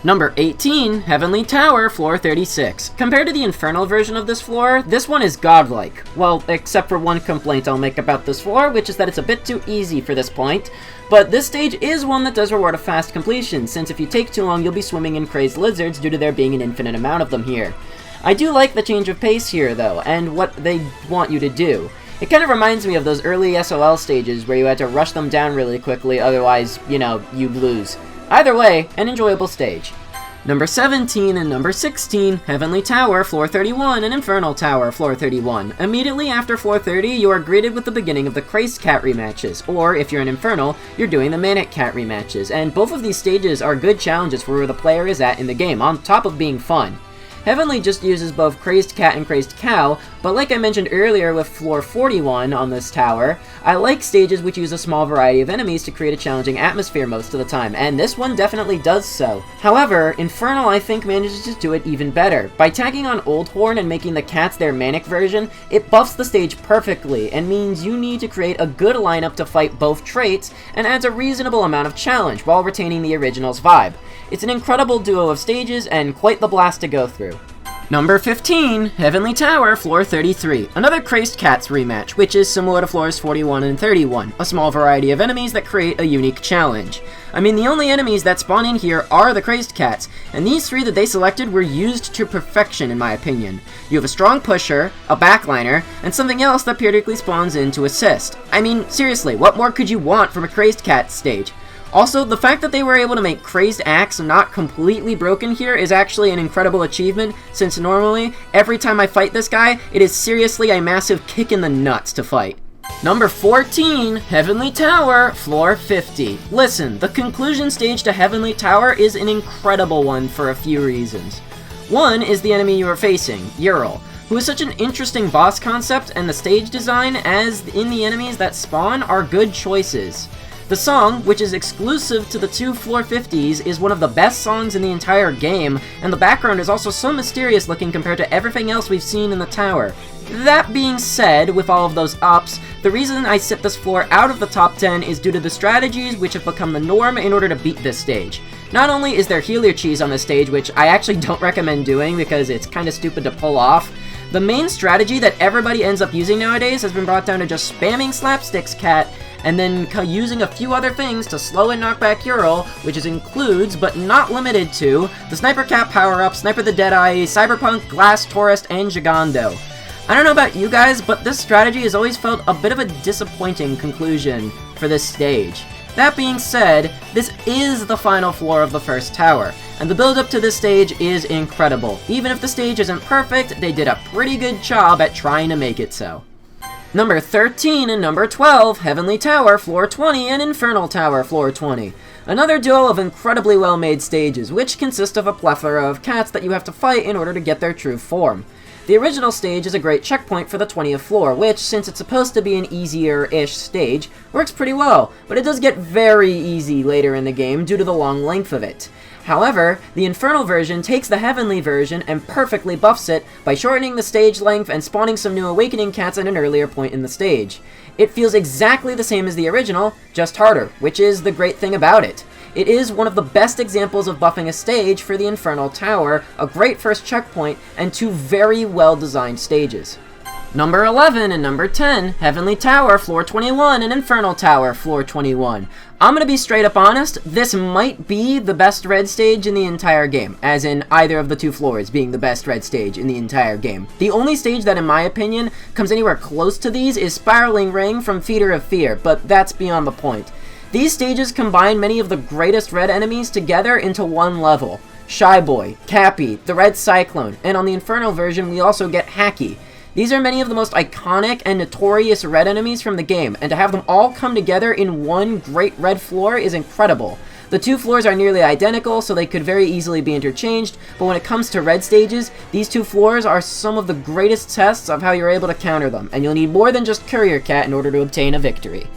Number 18, Heavenly Tower, Floor 36. Compared to the Infernal version of this floor, this one is godlike. Well, except for one complaint I'll make about this floor, which is that it's a bit too easy for this point. But this stage is one that does reward a fast completion, since if you take too long, you'll be swimming in crazed lizards due to there being an infinite amount of them here. I do like the change of pace here, though, and what they want you to do. It kind of reminds me of those early SOL stages where you had to rush them down really quickly, otherwise, you know, you'd lose. Either way, an enjoyable stage. Number 17 and number 16, Heavenly Tower, Floor 31, and Infernal Tower, Floor 31. Immediately after Floor 30, you are greeted with the beginning of the Crazed Cat rematches, or if you're an Infernal, you're doing the Manic Cat rematches, and both of these stages are good challenges for where the player is at in the game, on top of being fun. Heavenly just uses both Crazed Cat and Crazed Cow, but like I mentioned earlier with Floor 41 on this tower, I like stages which use a small variety of enemies to create a challenging atmosphere most of the time, and this one definitely does so. However, Infernal I think manages to do it even better. By tagging on Old Horn and making the cats their manic version, it buffs the stage perfectly, and means you need to create a good lineup to fight both traits, and adds a reasonable amount of challenge while retaining the original's vibe. It's an incredible duo of stages, and quite the blast to go through. Number 15, Heavenly Tower, Floor 33. Another Crazed Cats rematch, which is similar to Floors 41 and 31, a small variety of enemies that create a unique challenge. I mean, the only enemies that spawn in here are the Crazed Cats, and these three that they selected were used to perfection in my opinion. You have a strong pusher, a backliner, and something else that periodically spawns in to assist. I mean, seriously, what more could you want from a Crazed Cats stage? Also, the fact that they were able to make Crazed Axe not completely broken here is actually an incredible achievement, since normally, every time I fight this guy, it is seriously a massive kick in the nuts to fight. Number 14, Heavenly Tower, Floor 50. Listen, the conclusion stage to Heavenly Tower is an incredible one for a few reasons. One is the enemy you are facing, Ural, who is such an interesting boss concept, and the stage design, as in the enemies that spawn, are good choices. The song, which is exclusive to the two Floor 50s, is one of the best songs in the entire game, and the background is also so mysterious looking compared to everything else we've seen in the tower. That being said, with all of those ups, the reason I sit this floor out of the top 10 is due to the strategies which have become the norm in order to beat this stage. Not only is there Healer Cheese on this stage, which I actually don't recommend doing because it's kinda stupid to pull off, the main strategy that everybody ends up using nowadays has been brought down to just spamming Slapsticks Cat, and then using a few other things to slow and knock back Ural, which includes, but not limited to, the Sniper Cat power-up, Sniper the Deadeye, Cyberpunk, Glass Tourist, and Gigando. I don't know about you guys, but this strategy has always felt a bit of a disappointing conclusion for this stage. That being said, this is the final floor of the first tower, and the build-up to this stage is incredible. Even if the stage isn't perfect, they did a pretty good job at trying to make it so. Number 13 and number 12, Heavenly Tower, Floor 20, and Infernal Tower, Floor 20. Another duo of incredibly well-made stages, which consist of a plethora of cats that you have to fight in order to get their true form. The original stage is a great checkpoint for the 20th floor, which, since it's supposed to be an easier-ish stage, works pretty well, but it does get very easy later in the game due to the long length of it. However, the Infernal version takes the Heavenly version and perfectly buffs it by shortening the stage length and spawning some new Awakening Cats at an earlier point in the stage. It feels exactly the same as the original, just harder, which is the great thing about it. It is one of the best examples of buffing a stage for the Infernal Tower, a great first checkpoint, and two very well-designed stages. Number 11 and number 10, Heavenly Tower, Floor 21, and Infernal Tower, Floor 21. I'm gonna be straight up honest, this might be the best red stage in the entire game, as in either of the two floors being the best red stage in the entire game. The only stage that, in my opinion, comes anywhere close to these is Spiraling Ring from Feeder of Fear, but that's beyond the point. These stages combine many of the greatest red enemies together into one level. Shy Boy, Cappy, the Red Cyclone, and on the Infernal version we also get Hacky. These are many of the most iconic and notorious red enemies from the game, and to have them all come together in one great red floor is incredible. The two floors are nearly identical, so they could very easily be interchanged, but when it comes to red stages, these two floors are some of the greatest tests of how you're able to counter them, and you'll need more than just Courier Cat in order to obtain a victory.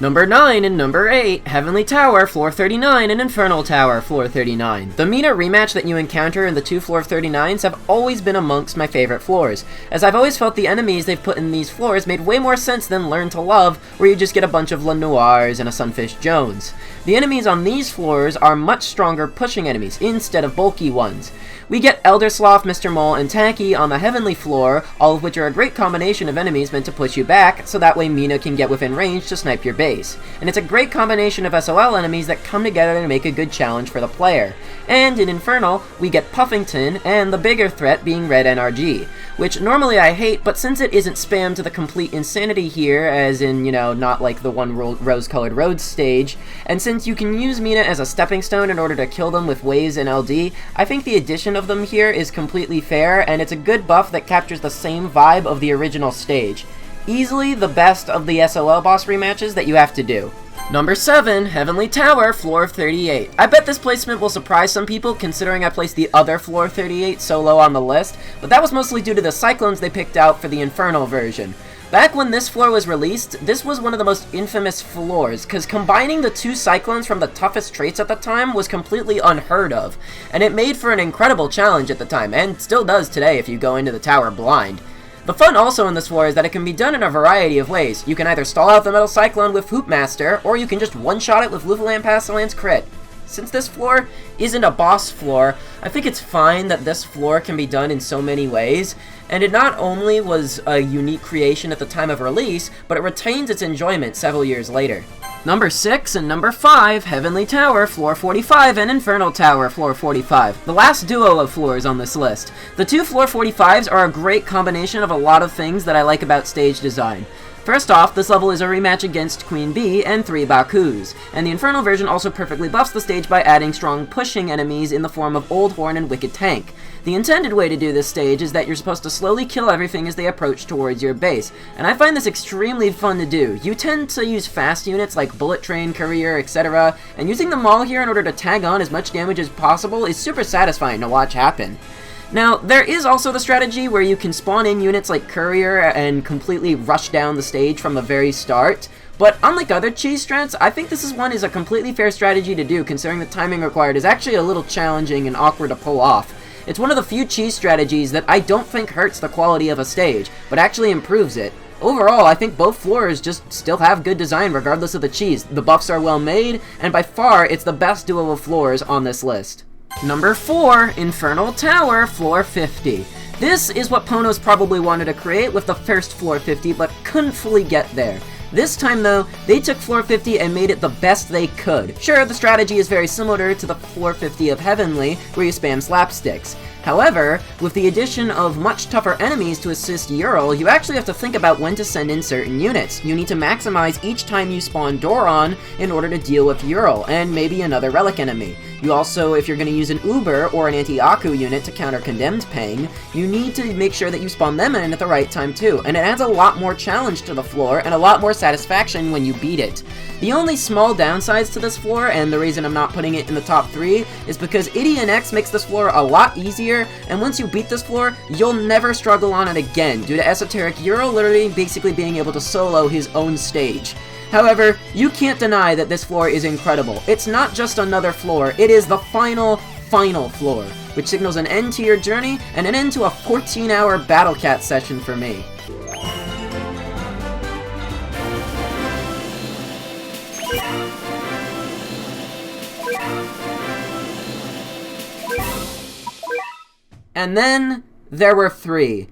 Number 9 and number 8, Heavenly Tower, Floor 39, and Infernal Tower, Floor 39. The Mina rematch that you encounter in the two Floor 39s have always been amongst my favorite floors, as I've always felt the enemies they've put in these floors made way more sense than Learn to Love, where you just get a bunch of Lenoirs and a Sunfish Jones. The enemies on these floors are much stronger pushing enemies, instead of bulky ones. We get Elder Sloth, Mr. Mole, and Tacky on the Heavenly floor, all of which are a great combination of enemies meant to push you back, so that way Mina can get within range to snipe your base. And it's a great combination of SOL enemies that come together to make a good challenge for the player. And in Infernal, we get Puffington, and the bigger threat being Red NRG, which normally I hate, but since it isn't spammed to the complete insanity here, as in, not like the one rose-colored road stage, and since you can use Mina as a stepping stone in order to kill them with waves and LD, I think the addition of them here is completely fair, and it's a good buff that captures the same vibe of the original stage. Easily the best of the SOL boss rematches that you have to do. Number 7, Heavenly Tower, Floor 38. I bet this placement will surprise some people considering I placed the other Floor 38 so low on the list, but that was mostly due to the Cyclones they picked out for the Infernal version. Back when this floor was released, this was one of the most infamous floors, because combining the two Cyclones from the toughest traits at the time was completely unheard of, and it made for an incredible challenge at the time, and still does today if you go into the tower blind. The fun also in this floor is that it can be done in a variety of ways. You can either stall out the Metal Cyclone with Hoopmaster, or you can just one-shot it with Luvaland Pastilance Crit. Since this floor isn't a boss floor, I think it's fine that this floor can be done in so many ways, and it not only was a unique creation at the time of release, but it retains its enjoyment several years later. Number 6 and number 5, Heavenly Tower, Floor 45, and Infernal Tower, Floor 45. The last duo of floors on this list. The two Floor 45s are a great combination of a lot of things that I like about stage design. First off, this level is a rematch against Queen Bee and 3 Bakus, and the Infernal version also perfectly buffs the stage by adding strong pushing enemies in the form of Old Horn and Wicked Tank. The intended way to do this stage is that you're supposed to slowly kill everything as they approach towards your base, and I find this extremely fun to do. You tend to use fast units like Bullet Train, Courier, etc., and using them all here in order to tag on as much damage as possible is super satisfying to watch happen. Now, there is also the strategy where you can spawn in units like Courier and completely rush down the stage from the very start, but unlike other cheese strats, I think this is a completely fair strategy to do, considering the timing required is actually a little challenging and awkward to pull off. It's one of the few cheese strategies that I don't think hurts the quality of a stage, but actually improves it. Overall, I think both floors just still have good design regardless of the cheese. The buffs are well made, and by far, it's the best duo of floors on this list. Number 4, Infernal Tower, Floor 50. This is what Ponos probably wanted to create with the first Floor 50, but couldn't fully get there. This time though, they took Floor 50 and made it the best they could. Sure, the strategy is very similar to the Floor 50 of Heavenly, where you spam slapsticks. However, with the addition of much tougher enemies to assist Ural, you actually have to think about when to send in certain units. You need to maximize each time you spawn Doron in order to deal with Ural, and maybe another relic enemy. You also, if you're going to use an Uber or an anti-Aku unit to counter Condemned Pang, you need to make sure that you spawn them in at the right time too, and it adds a lot more challenge to the floor and a lot more satisfaction when you beat it. The only small downsides to this floor, and the reason I'm not putting it in the top 3, is because Idion X makes this floor a lot easier, and once you beat this floor, you'll never struggle on it again, due to Esoteric Euro literally basically being able to solo his own stage. However, you can't deny that this floor is incredible. It's not just another floor, it is the final floor, which signals an end to your journey and an end to a 14-hour Battle Cat session for me. And then, there were three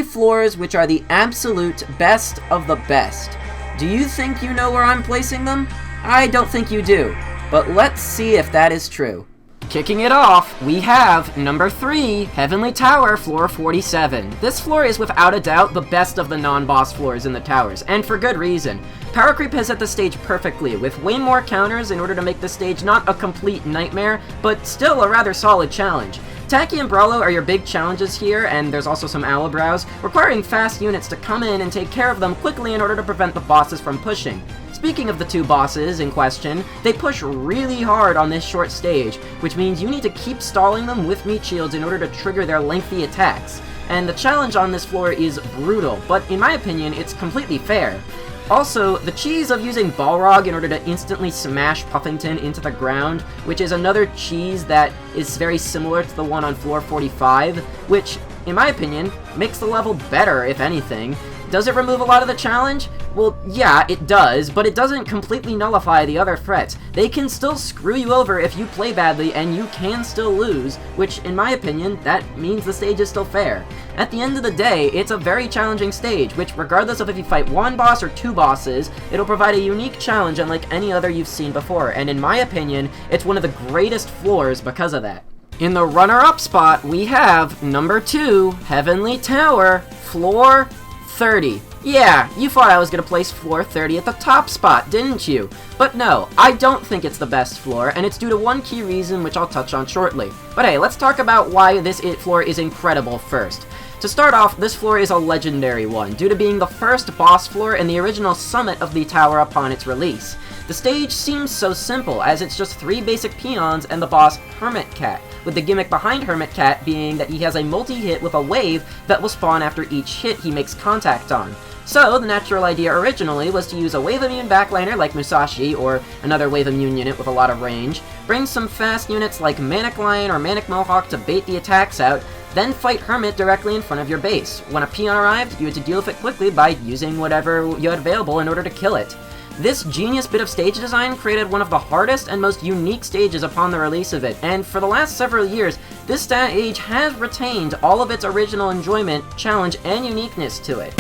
floors which are the absolute best of the best. Do you think you know where I'm placing them? I don't think you do, but let's see if that is true. Kicking it off, we have number 3, Heavenly Tower, floor 47. This floor is without a doubt the best of the non-boss floors in the towers, and for good reason. Power Creep has set the stage perfectly, with way more counters in order to make the stage not a complete nightmare, but still a rather solid challenge. Tacky and Brawlo are your big challenges here, and there's also some Owlbrows, requiring fast units to come in and take care of them quickly in order to prevent the bosses from pushing. Speaking of the two bosses in question, they push really hard on this short stage, which means you need to keep stalling them with meat shields in order to trigger their lengthy attacks. And the challenge on this floor is brutal, but in my opinion, it's completely fair. Also, the cheese of using Balrog in order to instantly smash Puffington into the ground, which is another cheese that is very similar to the one on floor 45, which, in my opinion, makes the level better, if anything. Does it remove a lot of the challenge? Well, yeah, it does, but it doesn't completely nullify the other threats. They can still screw you over if you play badly, and you can still lose, which, in my opinion, that means the stage is still fair. At the end of the day, it's a very challenging stage, which, regardless of if you fight one boss or two bosses, it'll provide a unique challenge unlike any other you've seen before, and in my opinion, it's one of the greatest floors because of that. In the runner-up spot, we have number 2, Heavenly Tower, floor 30. Yeah, you thought I was gonna place floor 30 at the top spot, didn't you? But no, I don't think it's the best floor, and it's due to one key reason which I'll touch on shortly. But hey, let's talk about why this floor is incredible first. To start off, this floor is a legendary one, due to being the first boss floor and the original summit of the tower upon its release. The stage seems so simple, as it's just 3 basic peons and the boss Hermit Cat, with the gimmick behind Hermit Cat being that he has a multi-hit with a wave that will spawn after each hit he makes contact on. So, the natural idea originally was to use a wave-immune backliner like Musashi, or another wave-immune unit with a lot of range, bring some fast units like Manic Lion or Manic Mohawk to bait the attacks out, then fight Hermit directly in front of your base. When a peon arrived, you had to deal with it quickly by using whatever you had available in order to kill it. This genius bit of stage design created one of the hardest and most unique stages upon the release of it, and for the last several years, this stage has retained all of its original enjoyment, challenge, and uniqueness to it.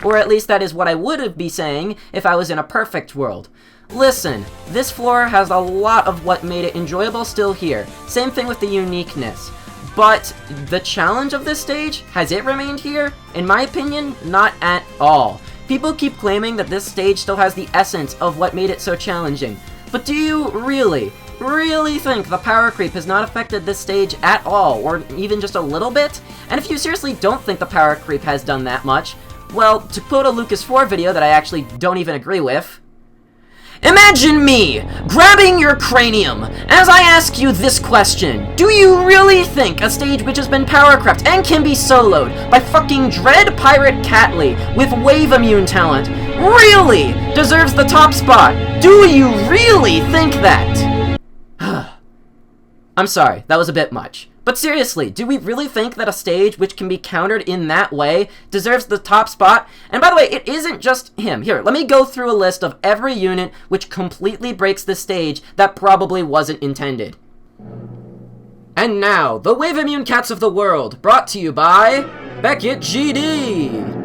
Or at least that is what I would be saying if I was in a perfect world. Listen, this floor has a lot of what made it enjoyable still here. Same thing with the uniqueness. But the challenge of this stage, has it remained here? In my opinion, not at all. People keep claiming that this stage still has the essence of what made it so challenging. But do you really think the power creep has not affected this stage at all, or even just a little bit? And if you seriously don't think the power creep has done that much, well, to quote a Lucas 4 video that I actually don't even agree with, imagine me grabbing your cranium as I ask you this question. Do you really think a stage which has been power crept and can be soloed by fucking Dread Pirate Catley with wave immune talent really deserves the top spot? Do you really think that? I'm sorry, that was a bit much. But seriously, do we really think that a stage which can be countered in that way deserves the top spot? And by the way, it isn't just him. Here, let me go through a list of every unit which completely breaks the stage that probably wasn't intended. And now, the Wave Immune Cats of the World, brought to you by Beckett GD!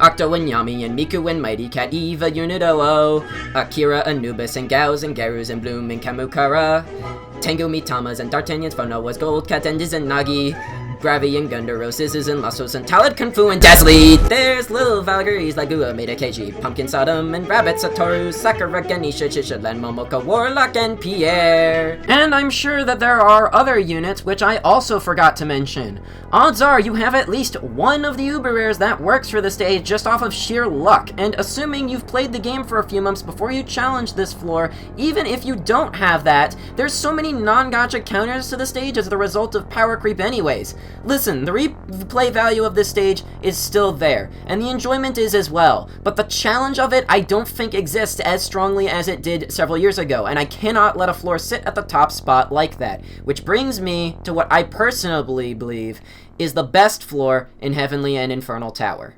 Octo and Yami and Miku and Mighty Cat Eva Unit 00, Akira, Anubis and Gaos and Garus and Bloom and Kamukara, Tengu Mitamas and D'Artagnan's Fonoa's Gold Cat and Izanagi, Gravy and Gundaro, Scissors and Lassos and Talad, Kung Fu and Dazzly. There's little Valkyries like Gua, Maida Keiji, Pumpkin Sodom and Rabbit, Satoru, Sakura, Ganesha, Chishilen, Momoka, Warlock, and Pierre. And I'm sure that there are other units which I also forgot to mention. Odds are you have at least one of the Uber Rares that works for the stage just off of sheer luck, and assuming you've played the game for a few months before you challenge this floor, even if you don't have that, there's so many non-gacha counters to the stage as the result of power creep anyways. Listen, the replay value of this stage is still there, and the enjoyment is as well, but the challenge of it I don't think exists as strongly as it did several years ago, and I cannot let a floor sit at the top spot like that, which brings me to what I personally believe is the best floor in Heavenly and Infernal Tower.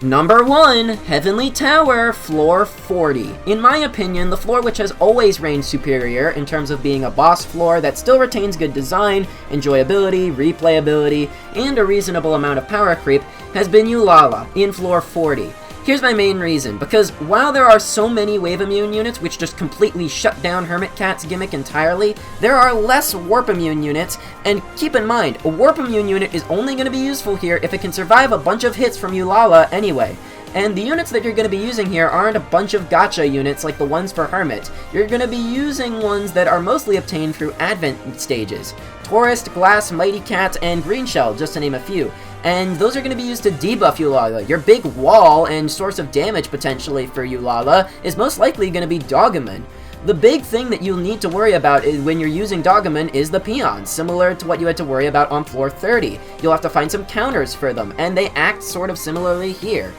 Number 1, Heavenly Tower, Floor 40. In my opinion, the floor which has always reigned superior in terms of being a boss floor that still retains good design, enjoyability, replayability, and a reasonable amount of power creep has been Ulala in Floor 40. Here's my main reason, because while there are so many Wave Immune units which just completely shut down Hermit Cat's gimmick entirely, there are less Warp Immune units, and keep in mind, a Warp Immune unit is only going to be useful here if it can survive a bunch of hits from Ulala anyway. And the units that you're going to be using here aren't a bunch of gacha units like the ones for Hermit. You're going to be using ones that are mostly obtained through Advent stages. Tourist, Glass, Mighty Cat, and Green Shell, just to name a few. And those are going to be used to debuff Ulala. Your big wall and source of damage potentially for Ulala is most likely going to be Doggerman. The big thing that you'll need to worry about when you're using Doggerman is the peons, similar to what you had to worry about on floor 30. You'll have to find some counters for them, and they act sort of similarly here.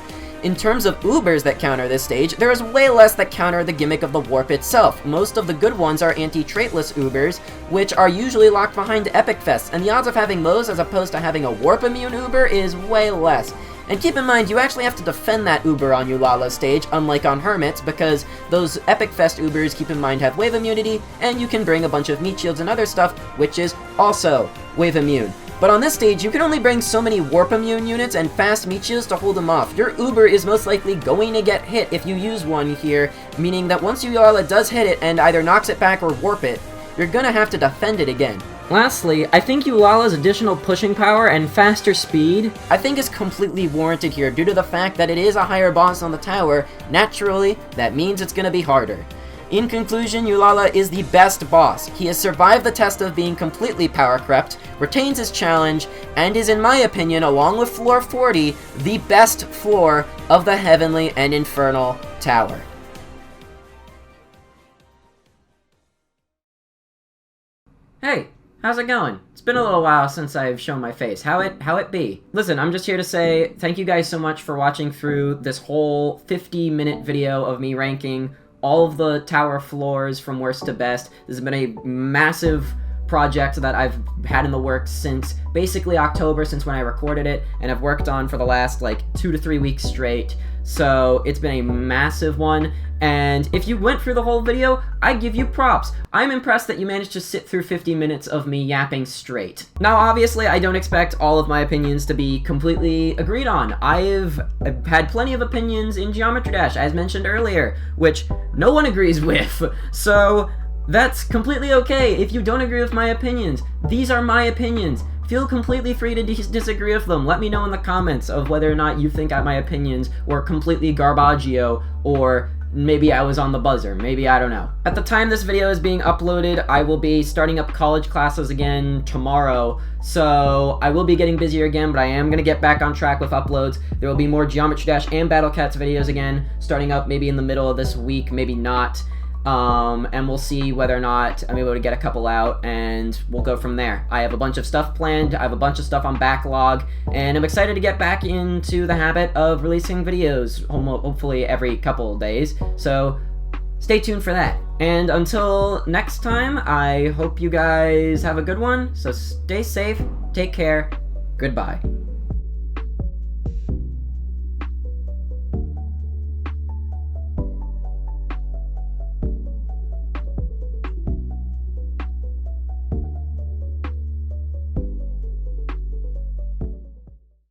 In terms of Ubers that counter this stage, there is way less that counter the gimmick of the warp itself. Most of the good ones are anti-traitless Ubers, which are usually locked behind Epic Fests, and the odds of having those as opposed to having a warp immune Uber is way less. And keep in mind, you actually have to defend that Uber on Ulala's stage, unlike on Hermit's, because those Epic Fest Ubers, keep in mind, have wave immunity, and you can bring a bunch of meat shields and other stuff, which is also wave immune. But on this stage, you can only bring so many Warp Immune units and fast meat shields to hold them off. Your Uber is most likely going to get hit if you use one here, meaning that once Ulala does hit it and either knocks it back or warp it, you're gonna have to defend it again. Lastly, I think Ulala's additional pushing power and faster speed, I think is completely warranted here due to the fact that it is a higher boss on the tower. Naturally, that means it's gonna be harder. In conclusion, Ulala is the best boss. He has survived the test of being completely power crept, retains his challenge, and is, in my opinion, along with floor 40, the best floor of the Heavenly and Infernal Tower. Hey, how's it going? It's been a little while since I've shown my face. How it be? Listen, I'm just here to say thank you guys so much for watching through this whole 50-minute video of me ranking all of the tower floors from worst to best. This has been a massive project that I've had in the works since basically October, since when I recorded it, and I've worked on for the last like 2 to 3 weeks straight. So it's been a massive one, and if you went through the whole video, I give you props. I'm impressed that you managed to sit through 50 minutes of me yapping straight. Now, obviously, I don't expect all of my opinions to be completely agreed on. I've had plenty of opinions in Geometry Dash, as mentioned earlier, which no one agrees with, so that's completely okay if you don't agree with my opinions. These are my opinions. Feel completely free to disagree with them. Let me know in the comments of whether or not you think my opinions were completely garbaggio, or maybe I was on the buzzer. Maybe, I don't know. At the time this video is being uploaded, I will be starting up college classes again tomorrow, so I will be getting busier again, but I am going to get back on track with uploads. There will be more Geometry Dash and Battle Cats videos again, starting up maybe in the middle of this week, maybe not. And we'll see whether or not I'm able to get a couple out, and we'll go from there. I have a bunch of stuff planned, I have a bunch of stuff on backlog, and I'm excited to get back into the habit of releasing videos, hopefully every couple of days, so stay tuned for that. And until next time, I hope you guys have a good one, so stay safe, take care, goodbye.